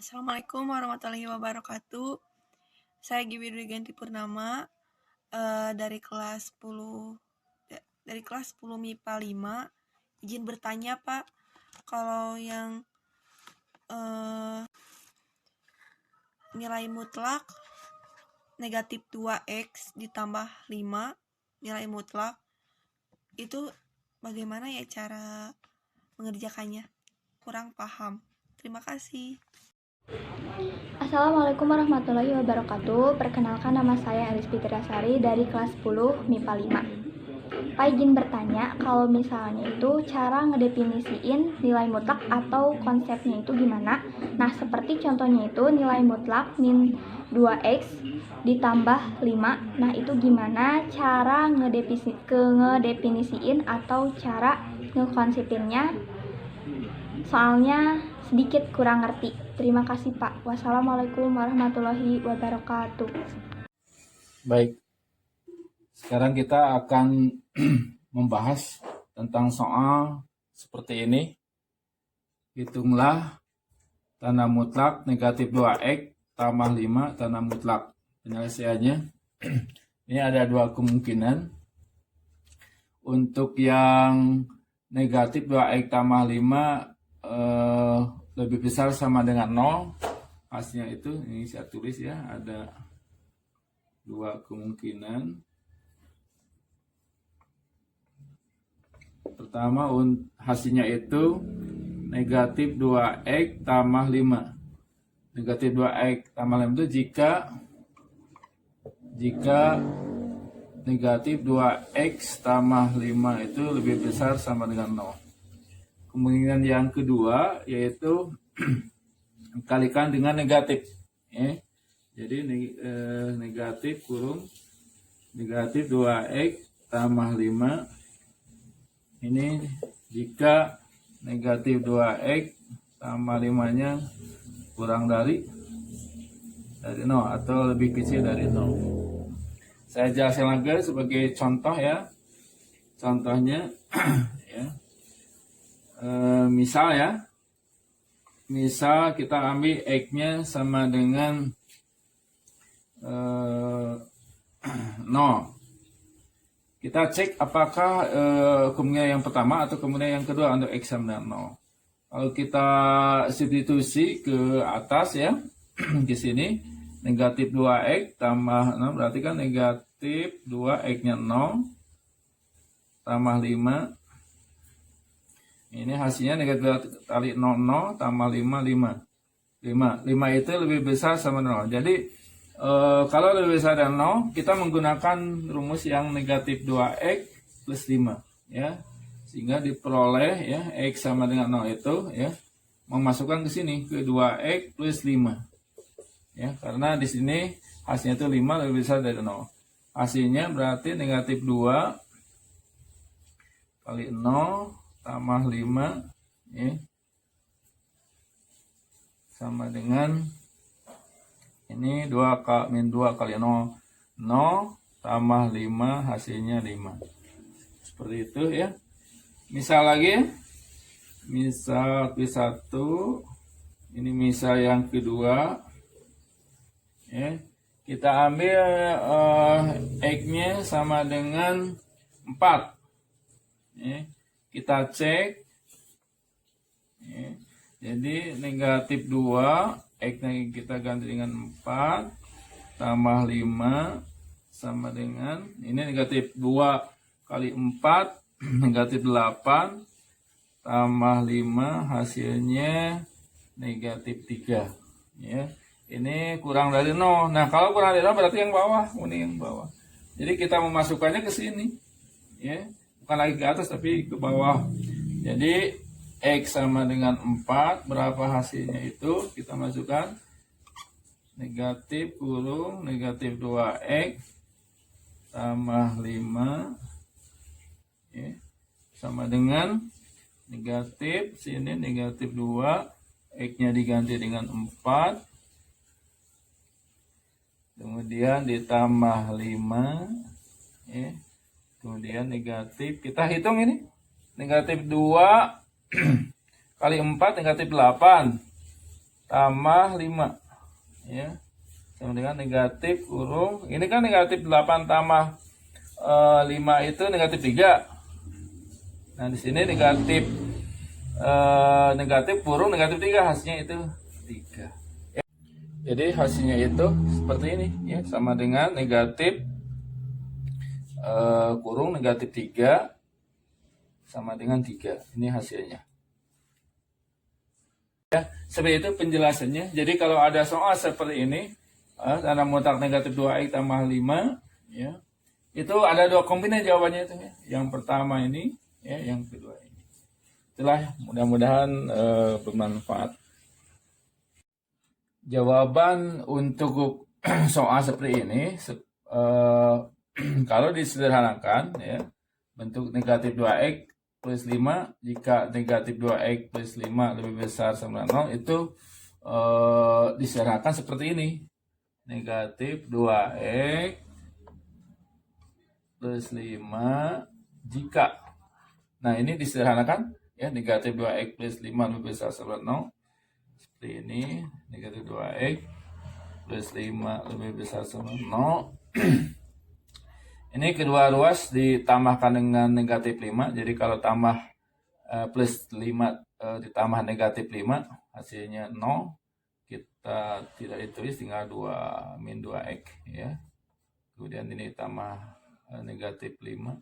Assalamualaikum warahmatullahi wabarakatuh. Saya Gibi Ganti Purnama dari kelas 10 MIPA 5. Izin bertanya, Pak, kalau yang nilai mutlak negatif 2x ditambah 5 nilai mutlak itu bagaimana ya cara mengerjakannya? Kurang paham. Terima kasih. Assalamualaikum warahmatullahi wabarakatuh. Perkenalkan, nama saya Elis Fitriasari dari kelas 10 MIPA 5. Pak, izin bertanya, kalau misalnya itu cara ngedefinisiin nilai mutlak atau konsepnya itu gimana? Nah, seperti contohnya itu nilai mutlak min 2x ditambah 5. Nah, itu gimana cara ngedefinisiin atau cara ngekonsepinnya? Soalnya sedikit kurang ngerti. Terima kasih, Pak. Wassalamualaikum warahmatullahi wabarakatuh. Baik, sekarang kita akan membahas tentang soal seperti ini. Hitunglah tanda mutlak negatif 2x tambah 5 tanda mutlak. Penyelesaiannya, ini ada dua kemungkinan. Untuk yang negatif 2x tambah 5 lebih besar sama dengan 0. Hasilnya itu, ini saya tulis ya, ada dua kemungkinan. Pertama, hasilnya itu negatif 2x tambah 5. Negatif 2x tambah 5 itu jika negatif 2x tambah 5 itu lebih besar sama dengan 0. Kemungkinan yang kedua yaitu kalikan dengan negatif. Jadi negatif kurung negatif 2x tambah 5. Ini jika negatif 2x tambah 5-nya kurang dari 0 atau lebih kecil dari 0. Saya jelaskan lagi sebagai contoh ya. Contohnya ya. Misal kita ambil x-nya sama dengan 0. Kita cek apakah kemungkinan yang pertama atau kemungkinan yang kedua untuk x sama dengan 0. Kalau kita substitusi ke atas ya, di sini negatif 2x tambah 0 berarti kan negatif 2x-nya 0 tambah 5. Ini hasilnya negatif kali 0 tambah 5 itu lebih besar sama 0. Jadi kalau lebih besar dari 0, kita menggunakan rumus yang negatif 2x plus 5 ya. Sehingga diperoleh ya x sama dengan 0 itu ya memasukkan ke sini ke 2x plus 5. Ya, karena di sini hasilnya itu 5 lebih besar dari 0. Hasilnya berarti negatif 2 kali 0 tambah 5 ya, sama dengan ini 2 kali 0 tambah 5 hasilnya 5. Seperti itu ya. Misal lagi, misal Q1, ini misal yang kedua ya. Kita ambil x-nya sama dengan 4 ya. Kita cek ya. Jadi negatif 2 x-nya kita ganti dengan 4 tambah 5 sama dengan ini negatif 2 kali 4 negatif 8 tambah 5 hasilnya negatif 3 ya. Ini kurang dari 0. Nah, kalau kurang dari 0 berarti yang bawah, ini yang bawah. Jadi kita memasukkannya ke sini ya. Bukan lagi ke atas tapi ke bawah. Jadi x sama dengan 4, berapa hasilnya itu? Kita masukkan negatif kurung negatif 2x tambah 5 ya, sama dengan negatif, sini negatif 2, x-nya diganti dengan 4, kemudian ditambah 5 ya. Kemudian negatif, kita hitung ini negatif 2 kali 4 negatif 8 tambah 5. Ya. Sama dengan negatif kurung. Ini kan negatif 8 tambah 5 itu negatif 3. Nah, di sini negatif kurung negatif 3, hasilnya itu 3. Ya. Jadi hasilnya itu seperti ini ya, sama dengan negatif kurung negatif 3 sama dengan 3. Ini hasilnya. Ya, seperti itu penjelasannya. Jadi kalau ada soal seperti ini, tanda mutlak negatif 2x tambah 5, ya, itu ada 2 kombinasi jawabannya itu ya. Yang pertama ini, ya, yang kedua ini. Itulah, mudah-mudahan bermanfaat. Jawaban untuk soal seperti ini, kalau disederhanakan, ya, bentuk negatif 2x plus 5, jika negatif 2x plus 5 lebih besar sama 0, itu disederhanakan seperti ini. Negatif 2x plus 5 jika. Nah, ini disederhanakan ya, negatif 2x plus 5 lebih besar sama 0. Seperti ini, negatif 2x plus 5 lebih besar sama 0. Ini kedua ruas ditambahkan dengan negatif 5. Jadi kalau tambah plus 5 ditambah negatif 5, hasilnya 0. Kita tidak ditulis, tinggal 2 min 2x ya. Kemudian ini tambah negatif 5.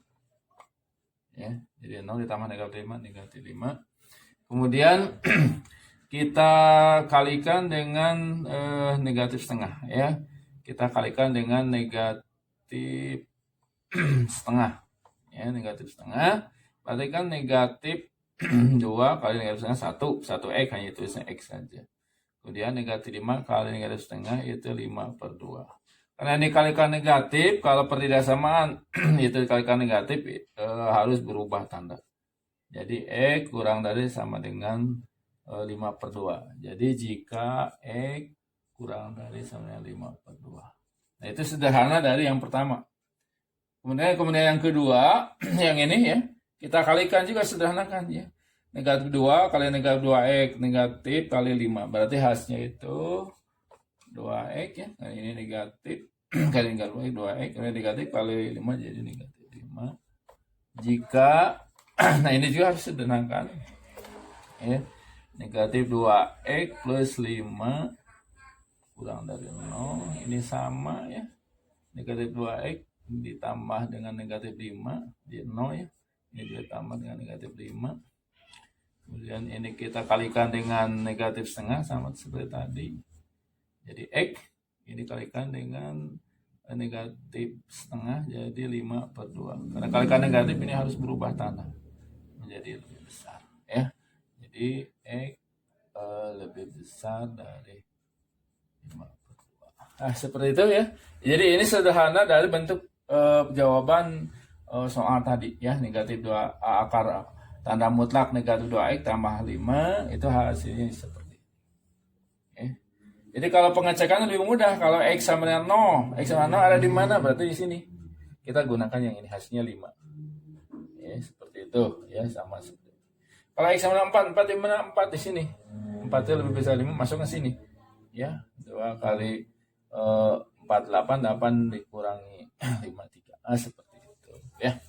Ya, jadi 0 ditambah negatif 5, negatif 5. Kemudian kita kalikan dengan negatif setengah ya. Kita kalikan dengan negatif setengah ya, negatif setengah, berarti kan negatif 2 kali negatif setengah 1x, hanya tulisnya x saja. Kemudian negatif 5 kali negatif setengah itu 5/2. Karena ini dikalikan negatif, kalau pertidaksamaan itu dikalikan negatif, harus berubah tanda. Jadi x kurang dari sama dengan 5/2. Jadi jika x kurang dari sama dengan 5/2. Nah, itu sederhana dari yang pertama. Kemudian yang kedua, yang ini ya, kita kalikan juga sederhanakan ya. Negatif 2 kali negatif 2x, negatif kali 5. Berarti hasilnya itu 2x ya. Nah, ini negatif kali negatif 2x, kali negatif kali 5 jadi negatif 5. Jika, nah ini juga harus sederhanakan ya. Negatif 2x plus 5 kurang dari 0. Ini sama ya. Negatif 2x ditambah dengan negatif 5 jadi 0 ya. Ini ditambah dengan negatif 5. Kemudian ini kita kalikan dengan negatif setengah sama seperti tadi. Jadi x ini kalikan dengan negatif setengah jadi 5/2. Karena kalikan negatif ini harus berubah tanda menjadi lebih besar ya. Jadi x lebih besar dari 5/2. Nah, seperti itu ya. Jadi ini sederhana dari bentuk jawaban soal tadi ya, negatif 2 akar tanda mutlak negatif 2x tambah 5 itu hasilnya seperti ini. Okay. Jadi kalau pengecekan lebih mudah, kalau x sama dengan 0, x sama 0 ada di mana? Berarti di sini. Kita gunakan yang ini, hasilnya 5. Ya, seperti itu ya, sama seperti itu. Kalau x sama dengan 4 di mana? 4 di sini. 4 itu lebih besar 5, masuk ke sini. Ya, 2 kali 4, 8 dikurangi 5, 3. Seperti itu ya.